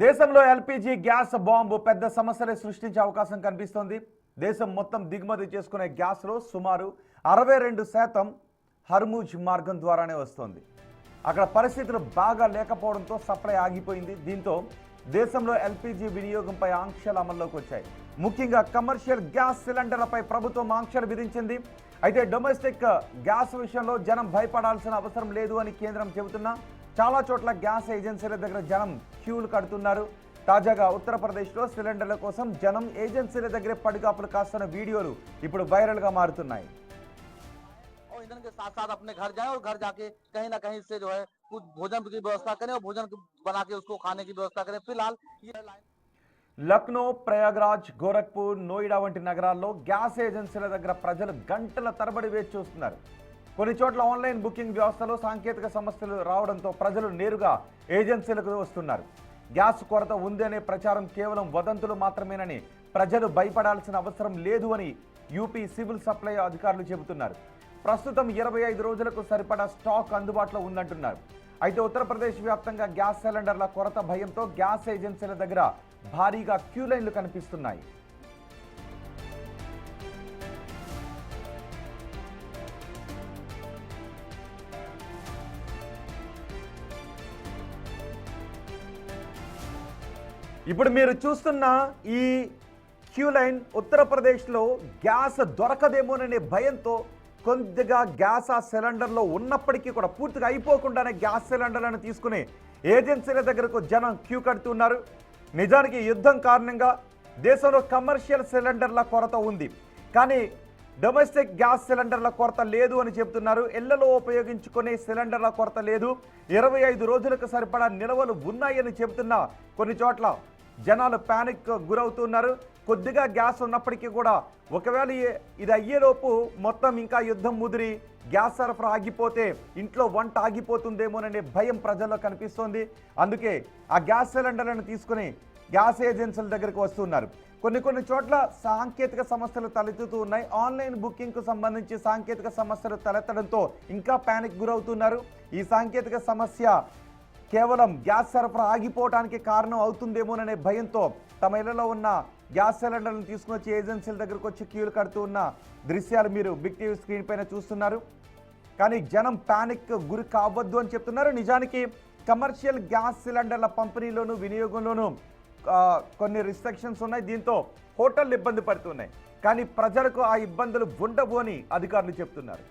దేశంలో LPG gas bomb పెద్ద సమస్యలే సృష్టించే అవకాశం కనిపిస్తోంది. దేశం మొత్తం దిగుమతి చేసుకునే గ్యాస్లో సుమారు 62% హర్ముజ్ మార్గం ద్వారానే వస్తోంది. అక్కడ పరిస్థితులు బాగా లేకపోవడంతో సప్లై ఆగిపోయింది. దీంతో దేశంలో ఎల్పీజీ వినియోగంపై ఆంక్షలు అమల్లోకి వచ్చాయి. ముఖ్యంగా కమర్షియల్ గ్యాస్ సిలిండర్లపై ప్రభుత్వం ఆంక్షలు విధించింది. అయితే డొమెస్టిక్ గ్యాస్ విషయంలో జనం భయపడాల్సిన అవసరం లేదు అని కేంద్రం చెబుతున్నా చాలా చోట్ల గ్యాస్ ఏజెన్సీల దగ్గర జనం క్యూలు కడుతున్నారు. తాజాగా ఉత్తరప్రదేశ్లో సిలిండర్ల కోసం జనం ఏజెన్సీల దగ్గర పడిగాపులు కాస్తున్న వీడియోలు ఇప్పుడు వైరల్గా మారుతున్నాయి. ईंधन के साथ साथ अपने घर जाएं और घर जाके कहीं ना कहीं से जो है कुछ भोजन की व्यवस्था करें और भोजन बना के उसको खाने की व्यवस्था करें। फिलहाल ये లక్నో, ప్రయాగ్రాజ్, గోరఖ్పూర్, నోయిడా వంటి నగరాల్లో గ్యాస్ ఏజెన్సీల దగ్గర ప్రజలు గంటల తరబడి వేచి చూస్తున్నారు. కొన్ని చోట్ల ఆన్లైన్ బుకింగ్ వ్యవస్థలో సాంకేతిక సమస్యలు రావడంతో ప్రజలు నేరుగా ఏజెన్సీలకు వస్తున్నారు. గ్యాస్ కొరత ఉందనే ప్రచారం కేవలం వదంతులు మాత్రమేనని, ప్రజలు భయపడాల్సిన అవసరం లేదు అని యూపీ సివిల్ సప్లై అధికారులు చెబుతున్నారు. ప్రస్తుతం 25 రోజులకు సరిపడా స్టాక్ అందుబాటులో ఉందంటున్నారు. అయితే ఉత్తరప్రదేశ్ వ్యాప్తంగా గ్యాస్ సిలిండర్ల కొరత భయంతో గ్యాస్ ఏజెన్సీల దగ్గర భారీగా క్యూ లైన్లు కనిపిస్తున్నాయి. ఇప్పుడు మీరు చూస్తున్న ఈ క్యూ లైన్ ఉత్తరప్రదేశ్లో గ్యాస్ దొరకదేమోననే భయంతో కొద్దిగా గ్యాస్ ఆ సిలిండర్లో ఉన్నప్పటికీ కూడా పూర్తిగా అయిపోకుండానే గ్యాస్ సిలిండర్లను తీసుకుని ఏజెన్సీల దగ్గరకు జనం క్యూ కడుతున్నారు. నిజానికి యుద్ధం కారణంగా దేశంలో కమర్షియల్ సిలిండర్ల కొరత ఉంది, కానీ డొమెస్టిక్ గ్యాస్ సిలిండర్ల కొరత లేదు అని చెబుతున్నారు. ఇళ్లలో ఉపయోగించుకునే సిలిండర్ల కొరత లేదు, 25 రోజులకు సరిపడా నిల్వలు ఉన్నాయని చెబుతున్నా కొన్ని చోట్ల జనాలు ప్యానిక్ గురవుతున్నారు. కొద్దిగా గ్యాస్ ఉన్నప్పటికీ కూడా ఒకవేళ ఇది అయ్యేలోపు మొత్తం ఇంకా యుద్ధం ముదిరి గ్యాస్ సరఫరా ఆగిపోతే ఇంట్లో వంట ఆగిపోతుందేమోననే భయం ప్రజల్లో కనిపిస్తోంది. అందుకే ఆ గ్యాస్ సిలిండర్లను తీసుకుని గ్యాస్ ఏజెన్సీల దగ్గరికి వస్తున్నారు. కొన్ని చోట్ల సాంకేతిక సమస్యలు తలెత్తుతూ ఉన్నాయి. ఆన్లైన్ బుకింగ్కు సంబంధించి సాంకేతిక సమస్యలు తలెత్తడంతో ఇంకా ప్యానిక్ గురవుతున్నారు. ఈ సాంకేతిక సమస్య కేవలం గ్యాస్ సరఫరా ఆగిపోవడానికి కారణం అవుతుందేమోననే భయంతో తమ ఇళ్లలో ఉన్న గ్యాస్ సిలిండర్లను తీసుకుని వచ్చి ఏజెన్సీల దగ్గరకు వచ్చి క్యూలు కడుతూ ఉన్న దృశ్యాలు మీరు బిగ్ టీవీ స్క్రీన్ పైన చూస్తున్నారు. కానీ జనం ప్యానిక్ గురి కావద్దు అని చెప్తున్నారు. నిజానికి కమర్షియల్ గ్యాస్ సిలిండర్ల పంపిణీలోను వినియోగంలోనూ కొన్ని రిస్ట్రిక్షన్స్ ఉన్నాయి. దీంతో హోటళ్లు ఇబ్బంది పడుతున్నాయి, కానీ ప్రజలకు ఆ ఇబ్బందులు ఉండవు అని అధికారులు చెప్తున్నారు.